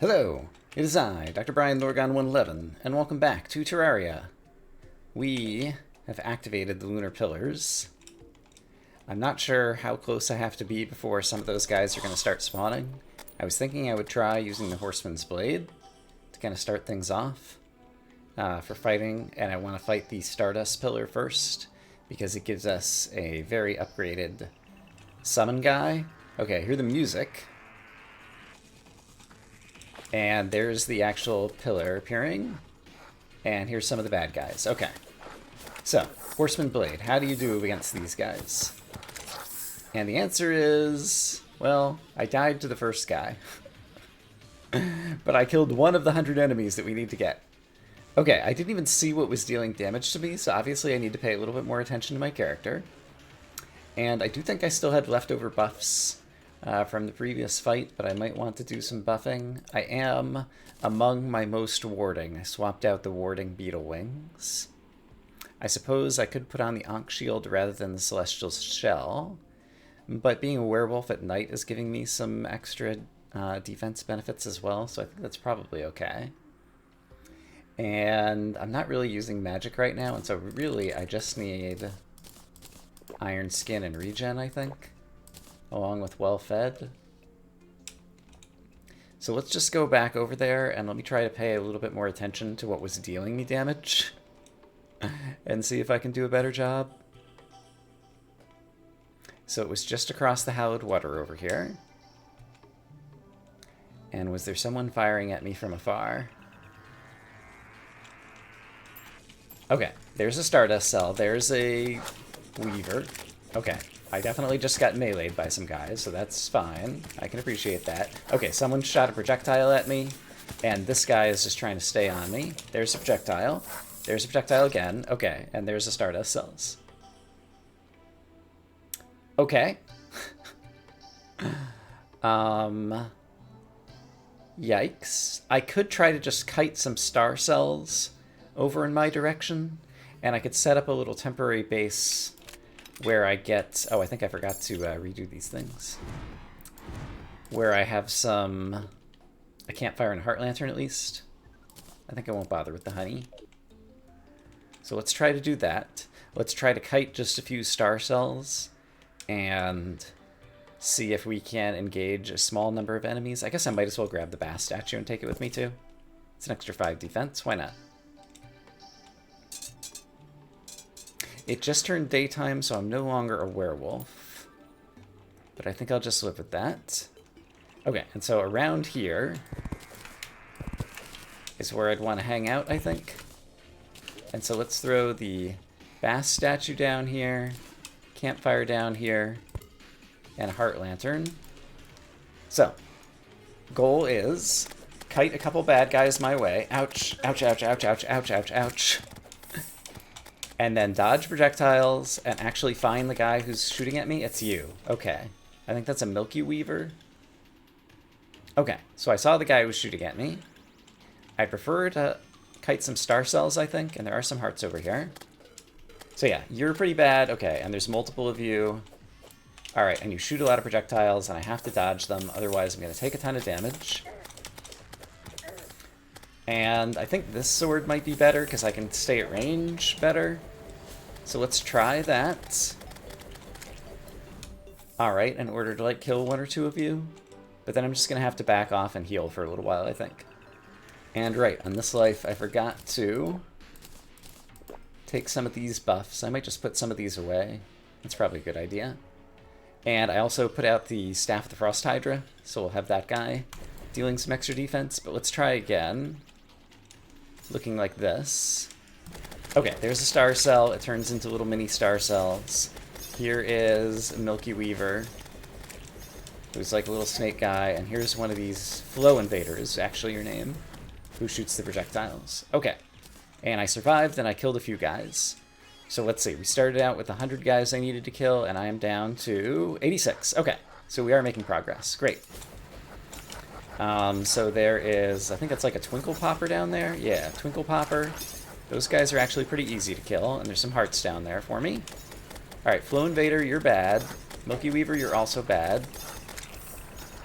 Hello, it is I, Dr. Brian Lorgon 111, and welcome back to Terraria. We have activated the lunar pillars. I'm not sure how close I have to be before some of those guys are going to start spawning. I was thinking I would try using the Horseman's Blade to kind of start things off for fighting, and I want to fight the Stardust pillar first because it gives us a very upgraded summon guy. Okay, hear the music. And there's the actual pillar appearing. And here's some of the bad guys. Okay. So, Horseman Blade, how do you do against these guys? And the answer is, well, I died to the first guy. But I killed one of the 100 enemies that we need to get. Okay, I didn't even see what was dealing damage to me, so obviously I need to pay a little bit more attention to my character. And I do think I still had leftover buffs from the previous fight, but I might want to do some buffing. I am among my most warding. I swapped out the warding beetle wings. I suppose I could put on the Ankh shield rather than the celestial shell, but being a werewolf at night is giving me some extra defense benefits as well, so I think that's probably okay. And I'm not really using magic right now, and so really I just need iron skin and regen, I think, along with well-fed. So let's just go back over there and let me try to pay a little bit more attention to what was dealing me damage and see if I can do a better job. So it was just across the hallowed water over here. And was there someone firing at me from afar? Okay, there's a Stardust cell, there's a Weaver. Okay. I definitely just got meleeed by some guys, so that's fine. I can appreciate that. Okay, someone shot a projectile at me, and this guy is just trying to stay on me. There's a projectile. There's a projectile again. Okay, and there's the Stardust cells. Okay. Yikes. I could try to just kite some star cells over in my direction, and I could set up a little temporary base where I get... Oh, I think I forgot to redo these things. Where I have some... a campfire and a heart lantern, at least. I think I won't bother with the honey. So let's try to do that. Let's try to kite just a few star cells and see if we can engage a small number of enemies. I guess I might as well grab the Bass statue and take it with me, too. It's an extra 5 defense. Why not? It just turned daytime, so I'm no longer a werewolf. But I think I'll just live with that. Okay, and so around here is where I'd want to hang out, I think. And so let's throw the Bass statue down here, campfire down here, and a heart lantern. So, goal is kite a couple bad guys my way. Ouch, ouch, ouch, ouch, ouch, ouch, ouch, ouch. And then dodge projectiles and actually find the guy who's shooting at me. It's you. Okay. I think that's a Milky Weaver. Okay, so I saw the guy who was shooting at me. I prefer to kite some star cells, I think, and there are some hearts over here. So yeah, you're pretty bad. Okay, and there's multiple of you. All right, and you shoot a lot of projectiles, and I have to dodge them. Otherwise, I'm going to take a ton of damage. And I think this sword might be better because I can stay at range better. So let's try that. Alright, in order to, like, kill one or two of you. But then I'm just going to have to back off and heal for a little while, I think. And right, on this life, I forgot to take some of these buffs. I might just put some of these away. That's probably a good idea. And I also put out the Staff of the Frost Hydra, so we'll have that guy dealing some extra defense. But let's try again. Looking like this. Okay, there's a star cell. It turns into little mini star cells. Here is a Milky Weaver, who's like a little snake guy, and here's one of these Flow Invaders, actually your name, who shoots the projectiles. Okay, and I survived, and I killed a few guys. So let's see, we started out with 100 guys I needed to kill, and I am down to 86. Okay, so we are making progress. Great. So there is, I think that's like a Twinkle Popper down there. Yeah, Twinkle Popper. Those guys are actually pretty easy to kill, and there's some hearts down there for me. Alright, Flow Invader, you're bad. Milky Weaver, you're also bad.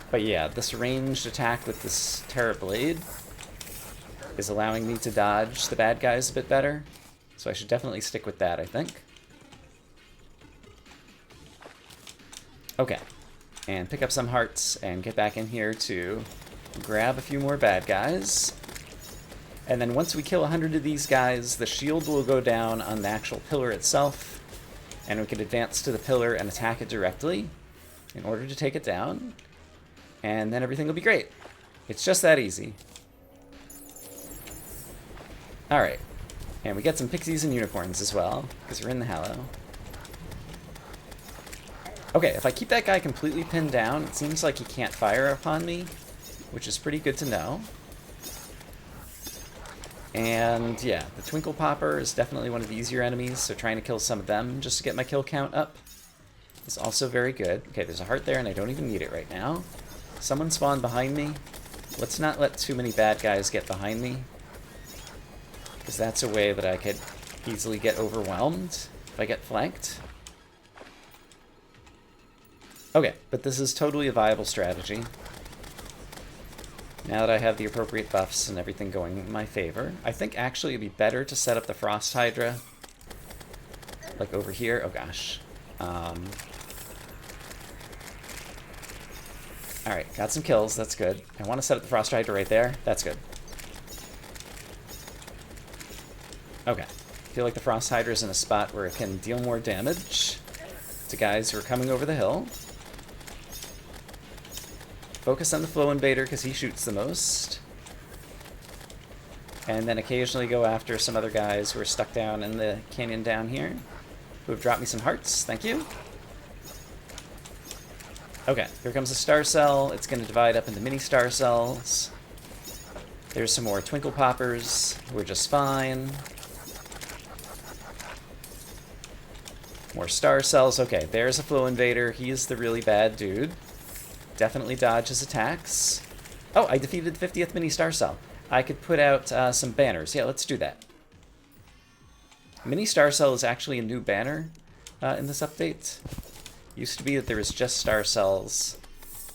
But yeah, this ranged attack with this Terra Blade is allowing me to dodge the bad guys a bit better. So I should definitely stick with that, I think. Okay. And pick up some hearts and get back in here to grab a few more bad guys. And then once we kill 100 of these guys, the shield will go down on the actual pillar itself, and we can advance to the pillar and attack it directly in order to take it down, and then everything will be great. It's just that easy. Alright, and we get some pixies and unicorns as well, because we're in the Hallow. Okay, if I keep that guy completely pinned down, it seems like he can't fire upon me, which is pretty good to know. And yeah, the Twinkle Popper is definitely one of the easier enemies, so trying to kill some of them just to get my kill count up is also very good. Okay, there's a heart there and I don't even need it right now. Someone spawned behind me. Let's not let too many bad guys get behind me, because that's a way that I could easily get overwhelmed if I get flanked. Okay, but this is totally a viable strategy. Now that I have the appropriate buffs and everything going in my favor, I think actually it'd be better to set up the Frost Hydra, like over here. Oh gosh. Alright, got some kills, that's good. I want to set up the Frost Hydra right there. That's good. Okay. I feel like the Frost Hydra is in a spot where it can deal more damage to guys who are coming over the hill. Focus on the Flow Invader because he shoots the most. And then occasionally go after some other guys who are stuck down in the canyon down here, who have dropped me some hearts. Thank you. Okay, here comes a star cell. It's going to divide up into mini star cells. There's some more Twinkle Poppers. We're just fine. More star cells. Okay, there's a Flow Invader. He's the really bad dude. Definitely dodge his attacks. Oh, I defeated the 50th mini star cell. I could put out some banners. Yeah, let's do that. Mini star cell is actually a new banner in this update. Used to be that there was just star cells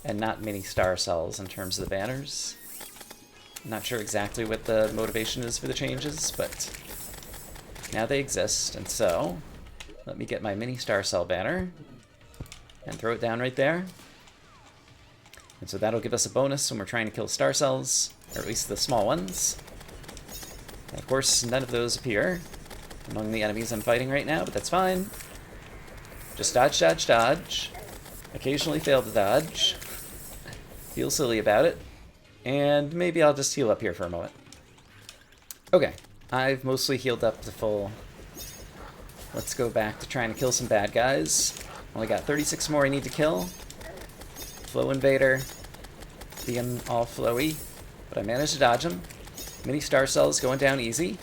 and not mini star cells in terms of the banners. I'm not sure exactly what the motivation is for the changes, but now they exist, and so let me get my mini star cell banner and throw it down right there. And so that'll give us a bonus when we're trying to kill star cells, or at least the small ones. And of course, none of those appear among the enemies I'm fighting right now, but that's fine. Just dodge, dodge, dodge. Occasionally fail to dodge. Feel silly about it. And maybe I'll just heal up here for a moment. Okay, I've mostly healed up to full. Let's go back to trying to kill some bad guys. Only got 36 more I need to kill. Flow Invader, being all flowy, but I managed to dodge him. Mini star cells going down easy.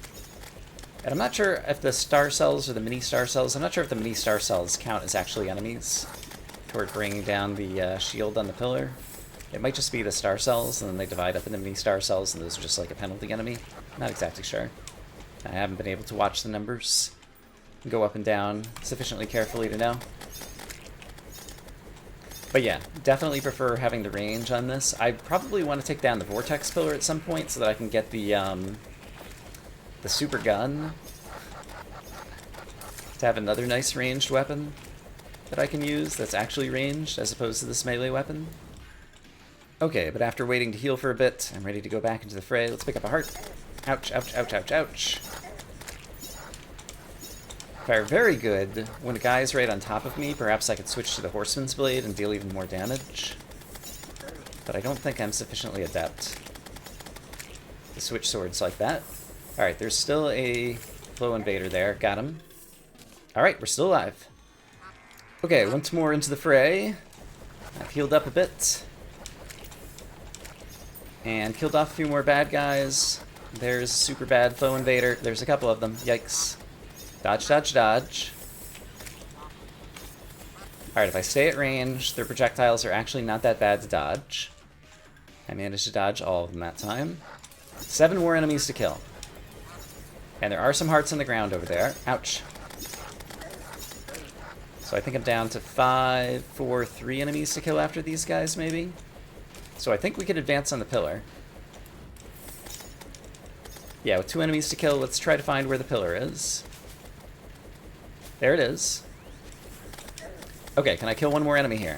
And I'm not sure if the star cells or the mini star cells, I'm not sure if the mini star cells count as actually enemies toward bringing down the shield on the pillar. It might just be the star cells, and then they divide up into mini star cells, and those are just like a penalty enemy. Not exactly sure. I haven't been able to watch the numbers go up and down sufficiently carefully to know. But yeah, definitely prefer having the range on this. I probably want to take down the Vortex Pillar at some point so that I can get the super gun to have another nice ranged weapon that I can use that's actually ranged as opposed to this melee weapon. Okay, but after waiting to heal for a bit, I'm ready to go back into the fray. Let's pick up a heart. Ouch, ouch, ouch, ouch, ouch. Fire very good. When a guy's right on top of me, perhaps I could switch to the Horseman's Blade and deal even more damage. But I don't think I'm sufficiently adept to switch swords like that. Alright, there's still a Flow Invader there. Got him. Alright, we're still alive. Okay, once more into the fray. I've healed up a bit. And killed off a few more bad guys. There's super bad Flow Invader. There's a couple of them. Yikes. Dodge, dodge, dodge. Alright, if I stay at range, their projectiles are actually not that bad to dodge. I managed to dodge all of them that time. 7 more enemies to kill. And there are some hearts on the ground over there. Ouch. So I think I'm down to 5, 4, 3 enemies to kill after these guys, maybe? So I think we could advance on the pillar. Yeah, with 2 enemies to kill, let's try to find where the pillar is. There it is. Okay, can I kill one more enemy here?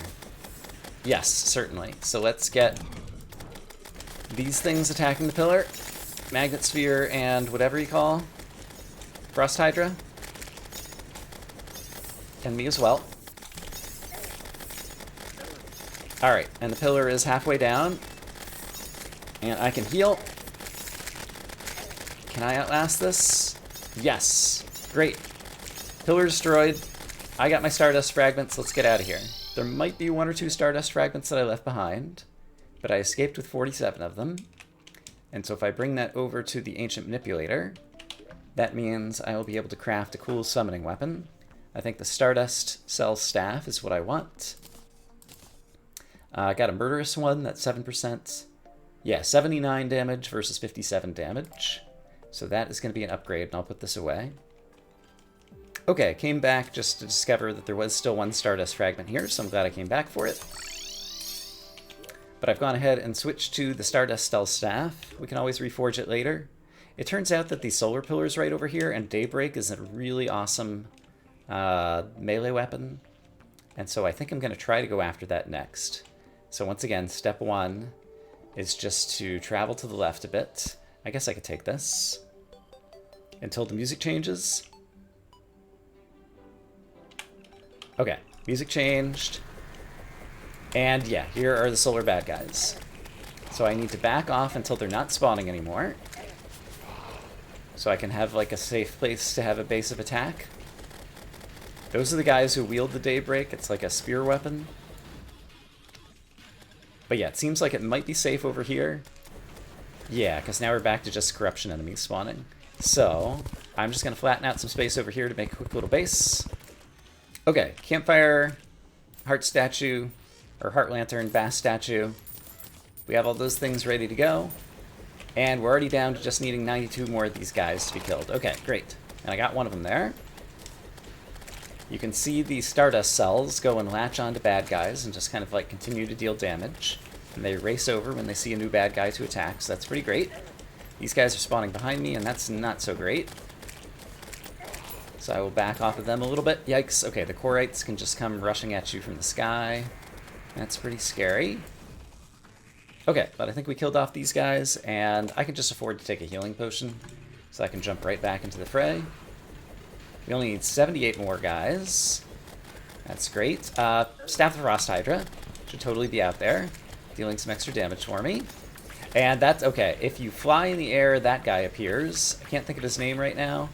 Yes, certainly. So let's get these things attacking the pillar. Magnet Sphere and whatever you call. Frost Hydra. And me as well. Alright, and the pillar is halfway down. And I can heal. Can I outlast this? Yes. Great. Pillar destroyed. I got my Stardust fragments. Let's get out of here. There might be 1 or 2 Stardust fragments that I left behind, but I escaped with 47 of them. And so if I bring that over to the Ancient Manipulator, that means I will be able to craft a cool summoning weapon. I think the Stardust Cell Staff is what I want. I got a Murderous one, that's 7%. Yeah, 79 damage versus 57 damage. So that is going to be an upgrade, and I'll put this away. Okay, came back just to discover that there was still 1 Stardust fragment here, so I'm glad I came back for it. But I've gone ahead and switched to the Stardust Cell Staff. We can always reforge it later. It turns out that the Solar Pillar is right over here, and Daybreak is a really awesome melee weapon. And so I think I'm going to try to go after that next. So once again, step 1 is just to travel to the left a bit. I guess I could take this until the music changes. Okay, music changed. And yeah, here are the solar bad guys. So I need to back off until they're not spawning anymore. So I can have like a safe place to have a base of attack. Those are the guys who wield the Daybreak. It's like a spear weapon. But yeah, it seems like it might be safe over here. Yeah, because now we're back to just corruption enemies spawning. So I'm just going to flatten out some space over here to make a quick little base. Okay, campfire, heart statue, or heart lantern, bass statue. We have all those things ready to go. And we're already down to just needing 92 more of these guys to be killed. Okay, great. And I got one of them there. You can see the Stardust cells go and latch onto bad guys and just kind of like continue to deal damage. And they race over when they see a new bad guy to attack, so that's pretty great. These guys are spawning behind me, and that's not so great. So I will back off of them a little bit. Yikes. Okay, the Corites can just come rushing at you from the sky. That's pretty scary. Okay, but I think we killed off these guys, and I can just afford to take a healing potion, so I can jump right back into the fray. We only need 78 more guys. That's great. Staff of Frost Hydra should totally be out there, dealing some extra damage for me. And that's okay. If you fly in the air, that guy appears. I can't think of his name right now.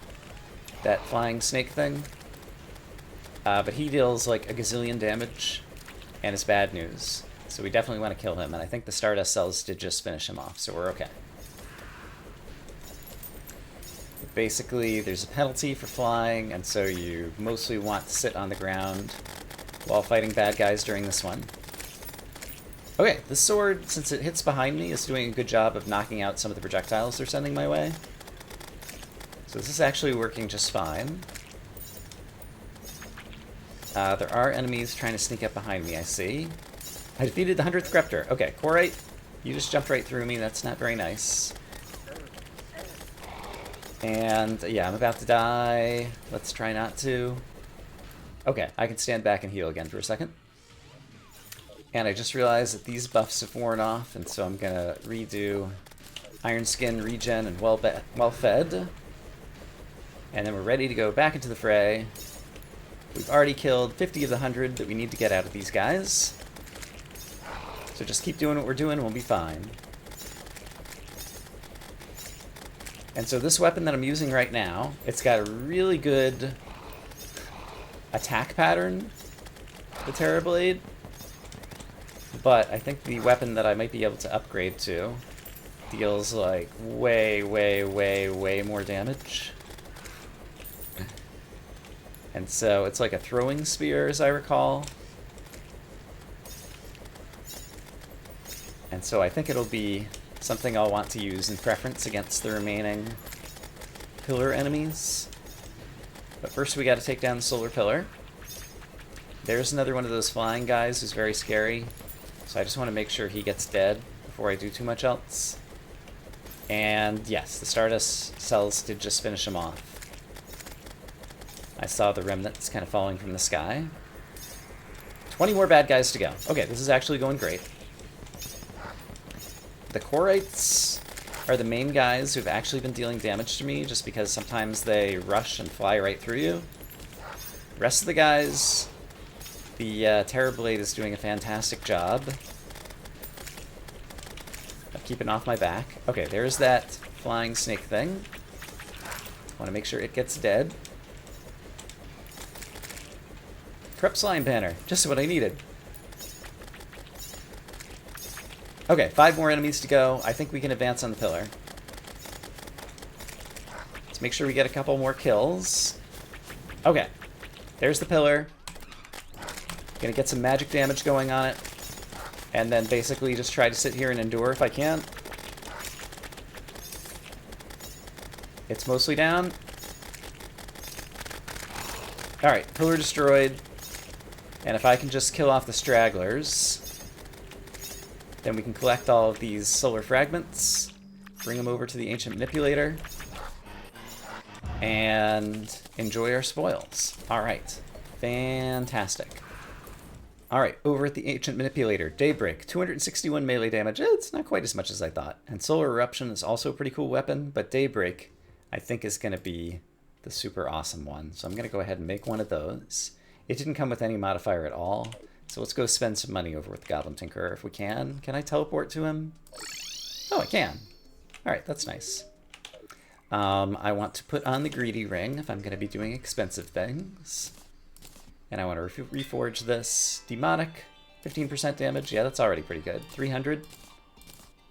That flying snake thing. But he deals like a gazillion damage, and it's bad news. So we definitely want to kill him, and I think the Stardust cells did just finish him off, so we're okay. But basically, there's a penalty for flying, and so you mostly want to sit on the ground while fighting bad guys during this one. Okay, this sword, since it hits behind me, is doing a good job of knocking out some of the projectiles they're sending my way. So this is actually working just fine. There are enemies trying to sneak up behind me, I see. I defeated the 100th Creptor. Okay, Corite, you just jumped right through me. That's not very nice. And yeah, I'm about to die. Let's try not to. Okay, I can stand back and heal again for a second. And I just realized that these buffs have worn off, and so I'm gonna redo Iron Skin, Regen, and Well Fed. And then we're ready to go back into the fray. We've already killed 50 of the 100 that we need to get out of these guys. So just keep doing what we're doing and we'll be fine. And so this weapon that I'm using right now, it's got a really good attack pattern, the Terrablade. But I think the weapon that I might be able to upgrade to deals like way more damage. And so it's like a throwing spear, as I recall. And so I think it'll be something I'll want to use in preference against the remaining pillar enemies. But first we gotta take down the solar pillar. There's another one of those flying guys who's very scary. So I just want to make sure he gets dead before I do too much else. And yes, the Stardust cells did just finish him off. I saw the remnants kind of falling from the sky. 20 more bad guys to go. Okay, this is actually going great. The Chorites are the main guys who've actually been dealing damage to me, just because sometimes they rush and fly right through you. The rest of the guys, the Terrorblade is doing a fantastic job of keeping off my back. Okay, there's that flying snake thing. Want to make sure it gets dead. Corrupt Slime Banner, just what I needed. Okay, 5 more enemies to go. I think we can advance on the pillar. Let's make sure we get a couple more kills. Okay, there's the pillar. Gonna get some magic damage going on it. And then basically just try to sit here and endure if I can. It's mostly down. Alright, pillar destroyed. And if I can just kill off the stragglers, then we can collect all of these solar fragments, bring them over to the Ancient Manipulator, and enjoy our spoils. Alright, fantastic. Alright, over at the Ancient Manipulator, Daybreak, 261 melee damage. It's not quite as much as I thought. And Solar Eruption is also a pretty cool weapon, but Daybreak, I think, is going to be the super awesome one. So I'm going to go ahead and make one of those. It didn't come with any modifier at all, so let's go spend some money over with Goblin Tinkerer if we can. Can I teleport to him? Oh, I can. Alright, that's nice. I want to put on the Greedy Ring if I'm going to be doing expensive things. And I want to reforge this. Demonic, 15% damage. Yeah, that's already pretty good. 300.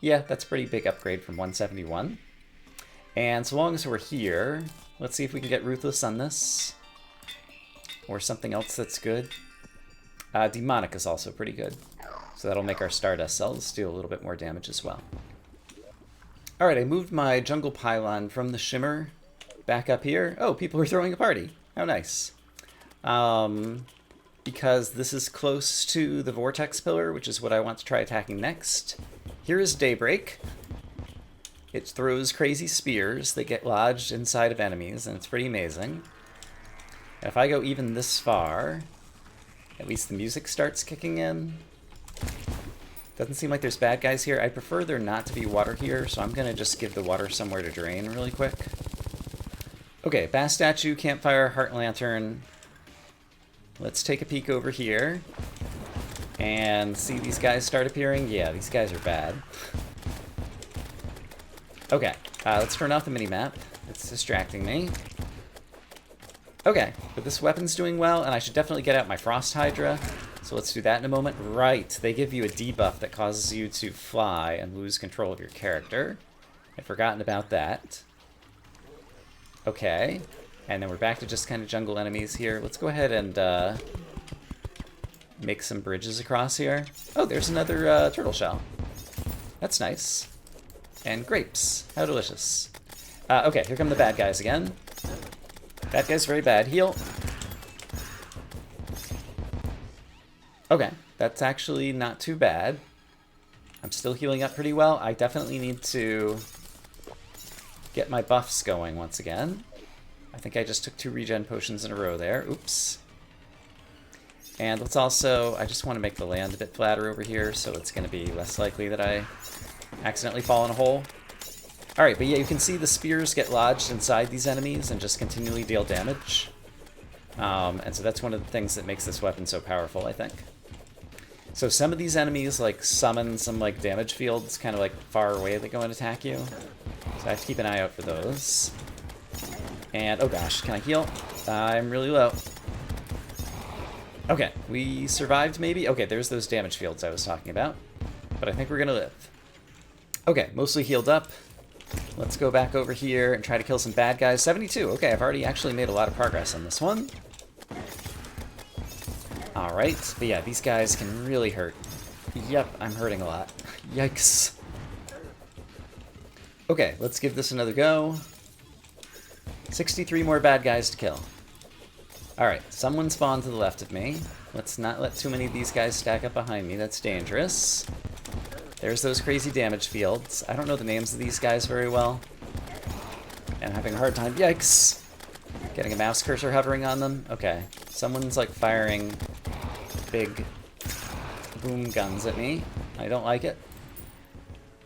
Yeah, that's a pretty big upgrade from 171. And so long as we're here, let's see if we can get Ruthless on this. Or something else that's good. Demonic is also pretty good. So that'll make our Stardust cells do a little bit more damage as well. Alright, I moved my Jungle Pylon from the Shimmer back up here. Oh, people are throwing a party. How nice. Because this is close to the Vortex Pillar, which is what I want to try attacking next. Here is Daybreak. It throws crazy spears that get lodged inside of enemies, and it's pretty amazing. If I go even this far, at least the music starts kicking in. Doesn't seem like there's bad guys here. I prefer there not to be water here, so I'm going to just give the water somewhere to drain really quick. Okay, Bass Statue, Campfire, Heart Lantern. Let's take a peek over here. And see these guys start appearing? Yeah, these guys are bad. Okay, let's turn off the minimap. It's distracting me. Okay, but this weapon's doing well, and I should definitely get out my Frost Hydra. So let's do that in a moment. Right, they give you a debuff that causes you to fly and lose control of your character. I'd forgotten about that. Okay, and then we're back to just kind of jungle enemies here. Let's go ahead and make some bridges across here. Oh, there's another turtle shell. That's nice. And grapes. How delicious. Okay, here come the bad guys again. That guy's very bad. Heal. Okay, that's actually not too bad. I'm still healing up pretty well. I definitely need to get my buffs going once again. I think I just took 2 regen potions in a row there. Oops. And let's also, I just want to make the land a bit flatter over here, so it's going to be less likely that I accidentally fall in a hole. Alright, but yeah, you can see the spears get lodged inside these enemies and just continually deal damage. And so that's one of the things that makes this weapon so powerful, I think. So some of these enemies, like, summon some, like, damage fields kind of, like, far away that go and attack you. So I have to keep an eye out for those. And, oh gosh, can I heal? I'm really low. Okay, we survived maybe? Okay, there's those damage fields I was talking about. But I think we're gonna live. Okay, mostly healed up. Let's go back over here and try to kill some bad guys. 72. Okay, I've already actually made a lot of progress on this one. Alright, but yeah, these guys can really hurt. Yep, I'm hurting a lot. Yikes. Okay, let's give this another go. 63 more bad guys to kill. Alright, someone spawned to the left of me. Let's not let too many of these guys stack up behind me. That's dangerous. There's those crazy damage fields. I don't know the names of these guys very well. And I'm having a hard time. Yikes! Getting a mouse cursor hovering on them. Okay. Someone's like firing big boom guns at me. I don't like it.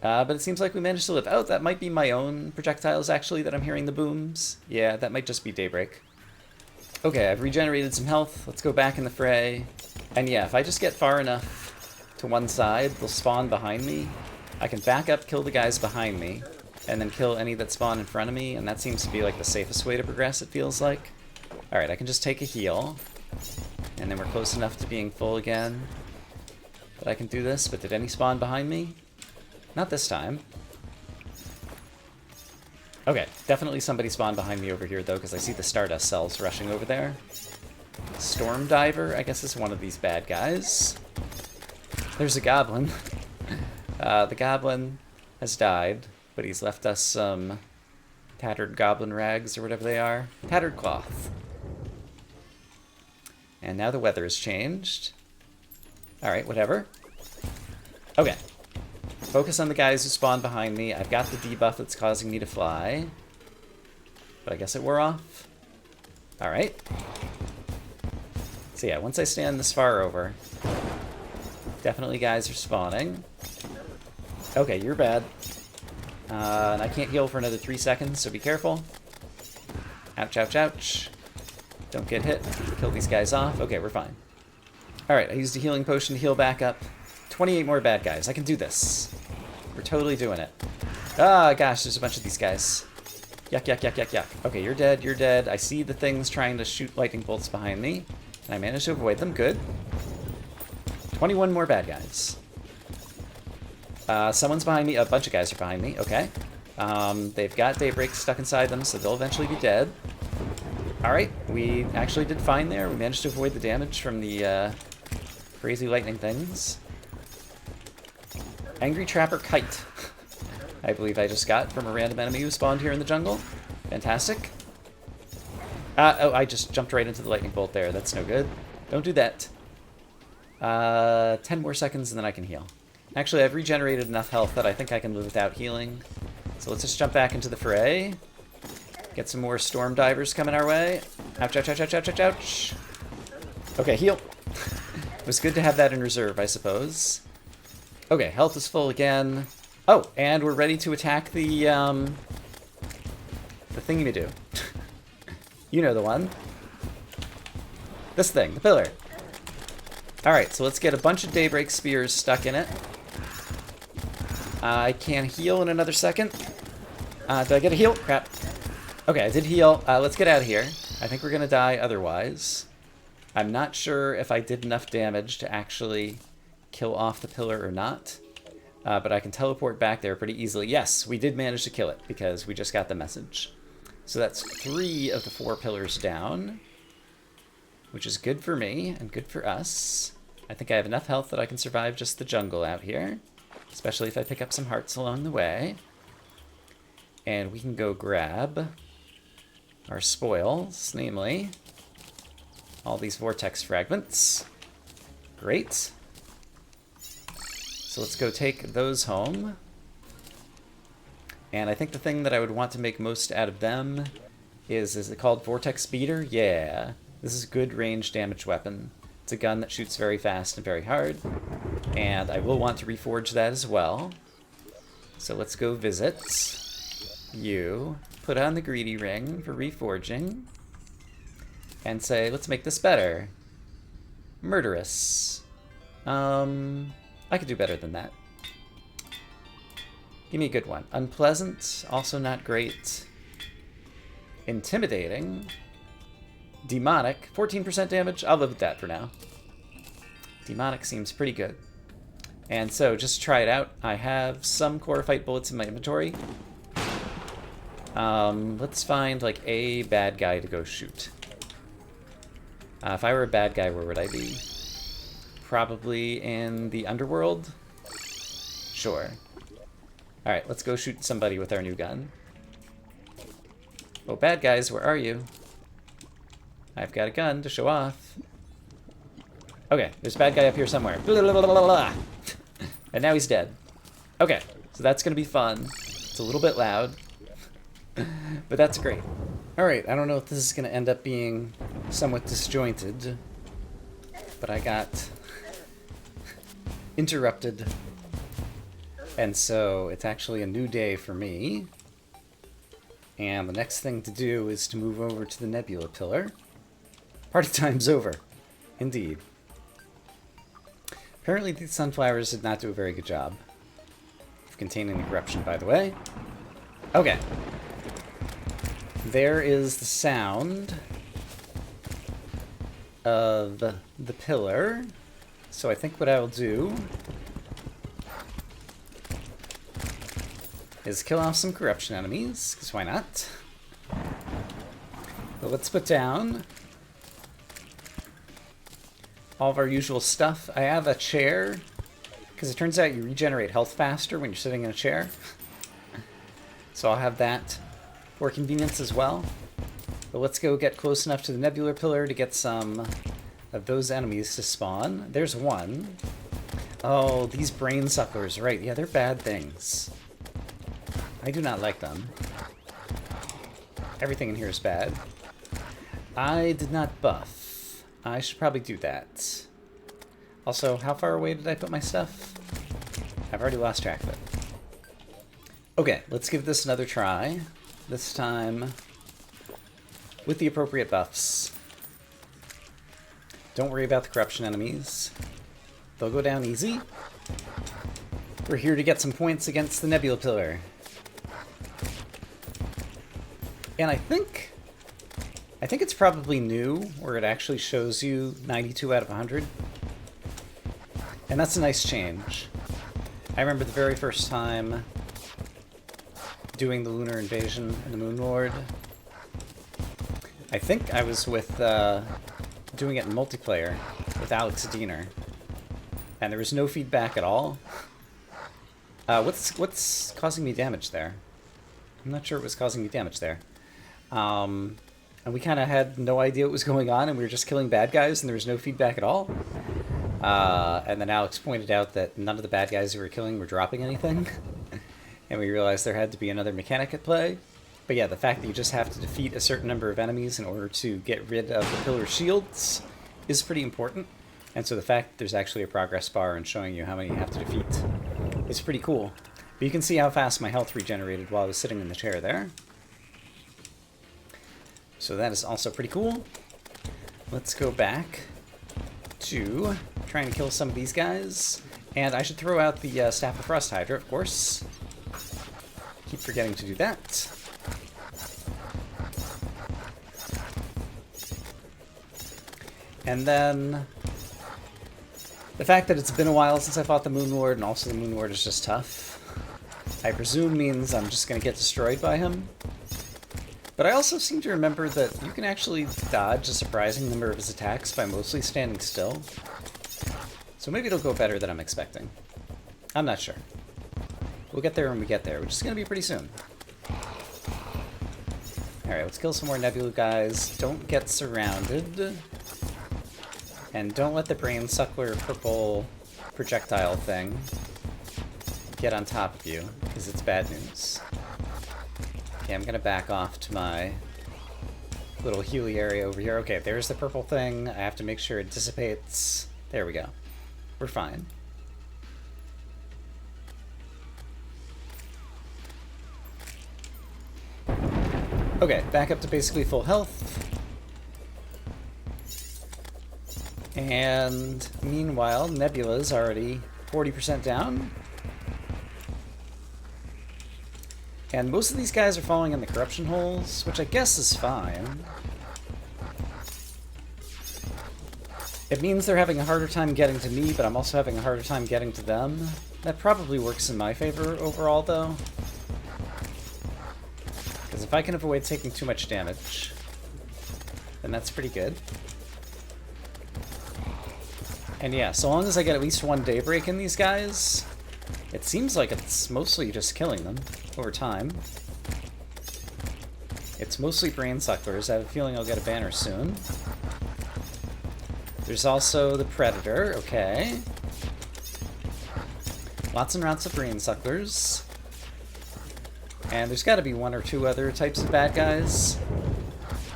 But it seems like we managed to live. Oh, that might be my own projectiles, actually, that I'm hearing the booms. Yeah, that might just be Daybreak. Okay, I've regenerated some health. Let's go back in the fray. And yeah, if I just get far enough to one side, they'll spawn behind me. I can back up, kill the guys behind me, and then kill any that spawn in front of me, and that seems to be like the safest way to progress, it feels like. Alright, I can just take a heal. And then we're close enough to being full again that I can do this, but did any spawn behind me? Not this time. Okay, definitely somebody spawned behind me over here, though, because I see the Stardust cells rushing over there. Storm Diver, I guess, is one of these bad guys. There's a goblin. The goblin has died, but he's left us some tattered goblin rags, or whatever they are. Tattered cloth. And now the weather has changed. Alright, whatever. Okay. Focus on the guys who spawned behind me. I've got the debuff that's causing me to fly. But I guess it wore off. Alright. So yeah, once I stand this far over, definitely guys are spawning. Okay, you're bad. And I can't heal for another 3 seconds, so be careful. Ouch, ouch, ouch. Don't get hit. Kill these guys off. Okay, we're fine. Alright, I used a healing potion to heal back up. 28 more bad guys. I can do this. We're totally doing it. Ah, gosh, there's a bunch of these guys. Yuck, yuck, yuck, yuck, yuck. Okay, you're dead, you're dead. I see the things trying to shoot lightning bolts behind me, and I managed to avoid them. Good. 21 more bad guys. Someone's behind me. A bunch of guys are behind me. Okay. They've got Daybreak stuck inside them, so they'll eventually be dead. Alright, we actually did fine there. We managed to avoid the damage from the crazy lightning things. Angry Trapper Kite, I believe I just got from a random enemy who spawned here in the jungle. Fantastic. Oh, I just jumped right into the lightning bolt there. That's no good. Don't do that. 10 more seconds and then I can heal. Actually, I've regenerated enough health that I think I can live without healing. So let's just jump back into the fray. Get some more storm divers coming our way. Ouch, ouch, ouch, ouch, ouch, ouch, ouch. Okay, heal. It was good to have that in reserve, I suppose. Okay, health is full again. Oh, and we're ready to attack the thingy-me-do. You know the one. This thing, the pillar. Alright, so let's get a bunch of Daybreak Spears stuck in it. I can heal in another second. Did I get a heal? Crap. Okay, I did heal. Let's get out of here. I think we're gonna die otherwise. I'm not sure if I did enough damage to actually kill off the pillar or not, but I can teleport back there pretty easily. Yes, we did manage to kill it because we just got the message. So that's 3 of the 4 pillars down, which is good for me and good for us. I think I have enough health that I can survive just the jungle out here, especially if I pick up some hearts along the way. And we can go grab our spoils, namely all these vortex fragments. Great. So let's go take those home. And I think the thing that I would want to make most out of them is it called Vortex Speeder? Yeah. This is a good range damage weapon. It's a gun that shoots very fast and very hard. And I will want to reforge that as well. So let's go visit you. Put on the greedy ring for reforging. And say, let's make this better. Murderous. I could do better than that. Give me a good one. Unpleasant, also not great. Intimidating. Demonic, 14% damage. I'll live with that for now. Demonic seems pretty good. And so, just to try it out, I have some core fight bullets in my inventory. Let's find, like, a bad guy to go shoot. If I were a bad guy, where would I be? Probably in the underworld? Sure. Alright, let's go shoot somebody with our new gun. Oh, bad guys, where are you? I've got a gun to show off. Okay, there's a bad guy up here somewhere. Blah, blah, blah, blah, blah. And now he's dead. Okay, so that's gonna be fun. It's a little bit loud, but that's great. Alright, I don't know if this is gonna end up being somewhat disjointed, but I got interrupted. And so it's actually a new day for me. And the next thing to do is to move over to the nebula pillar. Party time's over. Indeed. Apparently these sunflowers did not do a very good job of containing the corruption, by the way. Okay. There is the sound of the pillar. So I think what I will do is kill off some corruption enemies, because why not? But let's put down all of our usual stuff. I have a chair, because it turns out you regenerate health faster when you're sitting in a chair. So I'll have that for convenience as well. But let's go get close enough to the nebular pillar to get some of those enemies to spawn. There's one. Oh, these brain suckers, right. Yeah, they're bad things. I do not like them. Everything in here is bad. I did not buff. I should probably do that. Also, how far away did I put my stuff? I've already lost track of it. Okay, let's give this another try. This time with the appropriate buffs. Don't worry about the corruption enemies. They'll go down easy. We're here to get some points against the nebula pillar. And I think it's probably new, where it actually shows you 92 out of 100. And that's a nice change. I remember the very first time doing the Lunar Invasion and the Moon Lord. I think I was with doing it in multiplayer with Alex Diener, and there was no feedback at all. What's causing me damage there? I'm not sure what was causing me damage there. And we kind of had no idea what was going on, and we were just killing bad guys, and there was no feedback at all. And then Alex pointed out that none of the bad guys we were killing were dropping anything. And we realized there had to be another mechanic at play. But yeah, the fact that you just have to defeat a certain number of enemies in order to get rid of the pillar shields is pretty important. And so the fact that there's actually a progress bar and showing you how many you have to defeat is pretty cool. But you can see how fast my health regenerated while I was sitting in the chair there. So that is also pretty cool. Let's go back to trying to kill some of these guys. And I should throw out the Staff of Frost Hydra, of course. Keep forgetting to do that. And then the fact that it's been a while since I fought the Moon Lord, and also the Moon Lord is just tough, I presume means I'm just going to get destroyed by him. But I also seem to remember that you can actually dodge a surprising number of his attacks by mostly standing still. So maybe it'll go better than I'm expecting. I'm not sure. We'll get there when we get there, which is going to be pretty soon. Alright, let's kill some more Nebula guys. Don't get surrounded. And don't let the brain suckler purple projectile thing get on top of you, because it's bad news. Okay, I'm going to back off to my little Healy area over here. Okay, there's the purple thing. I have to make sure it dissipates. There we go. We're fine. Okay, back up to basically full health. And meanwhile, Nebula's already 40% down. And most of these guys are falling in the corruption holes, which I guess is fine. It means they're having a harder time getting to me, but I'm also having a harder time getting to them. That probably works in my favor overall, though. Because if I can avoid taking too much damage, then that's pretty good. And yeah, so long as I get at least one daybreak in these guys, it seems like it's mostly just killing them over time. It's mostly brain sucklers. I have a feeling I'll get a banner soon. There's also the Predator, okay. Lots and lots of brain sucklers. And there's got to be one or two other types of bad guys,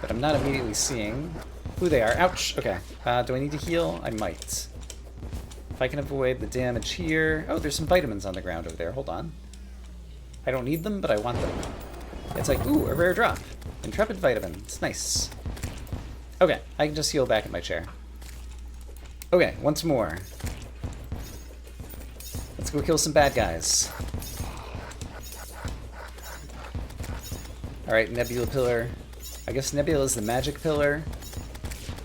but I'm not immediately seeing who they are. Ouch! Okay. Do I need to heal? I might. If I can avoid the damage here... Oh, there's some vitamins on the ground over there. Hold on. I don't need them, but I want them. It's like, ooh, a rare drop. Intrepid vitamins. Nice. Okay, I can just heal back in my chair. Okay, once more. Let's go kill some bad guys. Alright, Nebula Pillar. I guess Nebula is the magic pillar.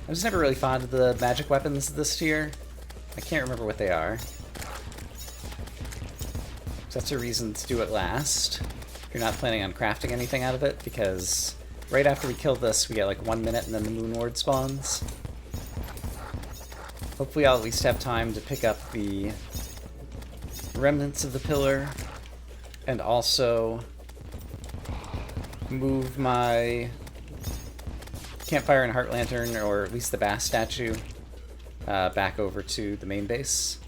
I was never really fond of the magic weapons this tier. I can't remember what they are. So that's a reason to do it last. If you're not planning on crafting anything out of it, because right after we kill this, we get like 1 minute and then the Moon Lord spawns. Hopefully I'll at least have time to pick up the remnants of the pillar and also move my campfire and heart lantern, or at least the bass statue, back over to the main base.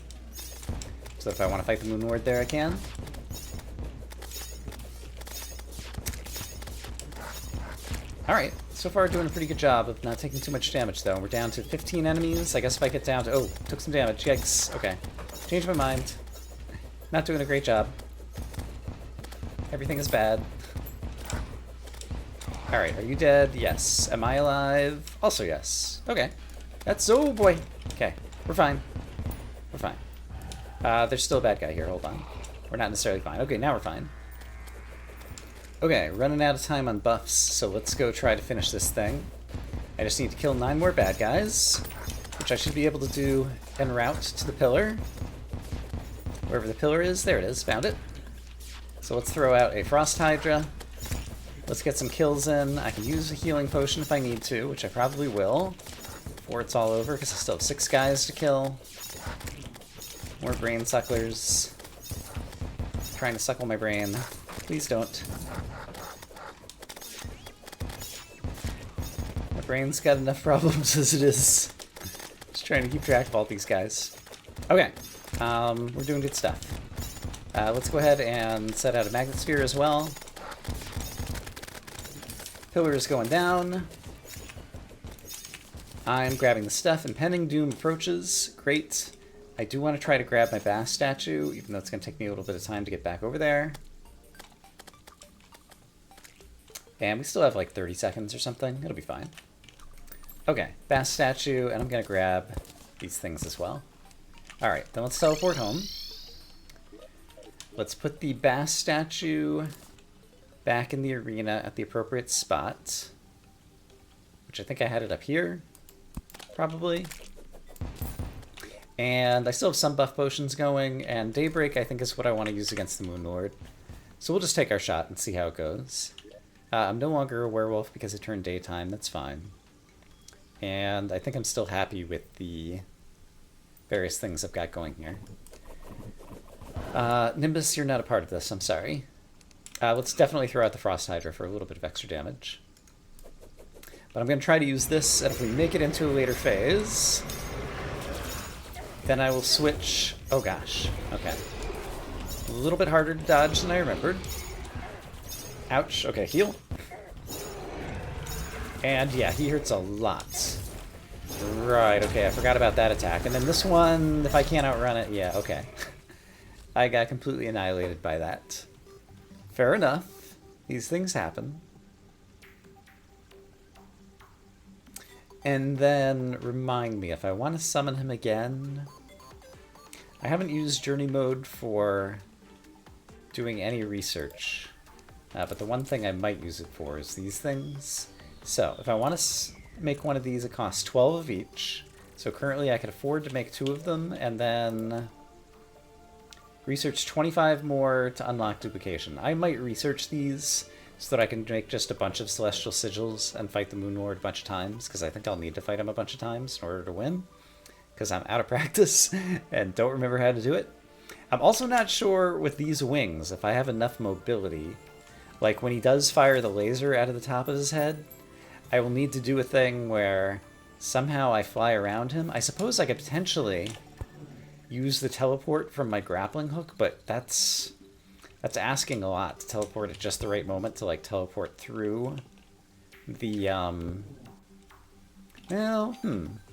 So if I want to fight the Moon Lord there, I can. Alright, so far doing a pretty good job of not taking too much damage, though. We're down to 15 enemies. I guess if I get down to... Oh, took some damage. Yikes. Okay. Changed my mind. Not doing a great job. Everything is bad. Alright, are you dead? Yes. Am I alive? Also yes. Okay. That's... Oh, boy. Okay. We're fine. We're fine. There's still a bad guy here. Hold on. We're not necessarily fine. Okay, now we're fine. Okay, running out of time on buffs, so let's go try to finish this thing. I just need to kill 9 more bad guys, which I should be able to do en route to the pillar. Wherever the pillar is, there it is, found it. So let's throw out a Frost Hydra. Let's get some kills in. I can use a healing potion if I need to, which I probably will, before it's all over, because I still have 6 guys to kill. More brain sucklers. Trying to suckle my brain. Please don't. My brain's got enough problems as it is. Just trying to keep track of all these guys. Okay, we're doing good stuff. Let's go ahead and set out a magnet sphere as well. Pillar is going down. I'm grabbing the stuff. Impending doom approaches. Great. I do want to try to grab my bass statue, even though it's going to take me a little bit of time to get back over there. And we still have like 30 seconds or something. It'll be fine. Okay, bass statue, and I'm going to grab these things as well. Alright, then let's teleport home. Let's put the bass statue back in the arena at the appropriate spot. Which I think I had it up here, probably. And I still have some buff potions going, and Daybreak I think is what I want to use against the Moon Lord. So we'll just take our shot and see how it goes. I'm no longer a werewolf because it turned daytime, that's fine. And I think I'm still happy with the various things I've got going here. Nimbus, you're not a part of this, I'm sorry. Let's definitely throw out the Frost Hydra for a little bit of extra damage. But I'm going to try to use this, and if we make it into a later phase, then I will switch... Oh gosh, okay. A little bit harder to dodge than I remembered. Ouch. Okay, heal. And yeah, he hurts a lot. Right, okay, I forgot about that attack. And then this one, if I can't outrun it, yeah, okay. I got completely annihilated by that. Fair enough. These things happen. And then, remind me, if I want to summon him again... I haven't used Journey Mode for doing any research. But the one thing I might use it for is these things. So, if I want to make one of these, it costs 12 of each. So currently I can afford to make 2 of them, and then research 25 more to unlock duplication. I might research these so that I can make just a bunch of Celestial Sigils and fight the Moon Lord a bunch of times, because I think I'll need to fight him a bunch of times in order to win, because I'm out of practice and don't remember how to do it. I'm also not sure with these wings if I have enough mobility. Like, when he does fire the laser out of the top of his head, I will need to do a thing where somehow I fly around him. I suppose I could potentially use the teleport from my grappling hook, but that's asking a lot to teleport at just the right moment to like teleport through the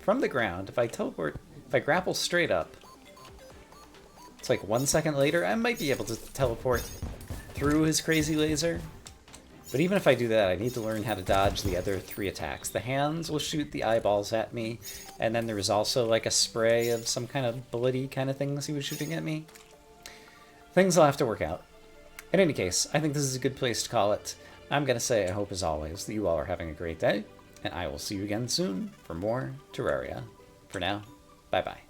from the ground. If I grapple straight up, it's like 1 second later, I might be able to teleport through his crazy laser. But even if I do that, I need to learn how to dodge the other 3 attacks. The hands will shoot the eyeballs at me, and then there was also like a spray of some kind of bloody kind of things he was shooting at me. Things I'll have to work out. In any case, I think this is a good place to call it. I'm going to say I hope, as always, that you all are having a great day, and I will see you again soon for more Terraria. For now, bye-bye.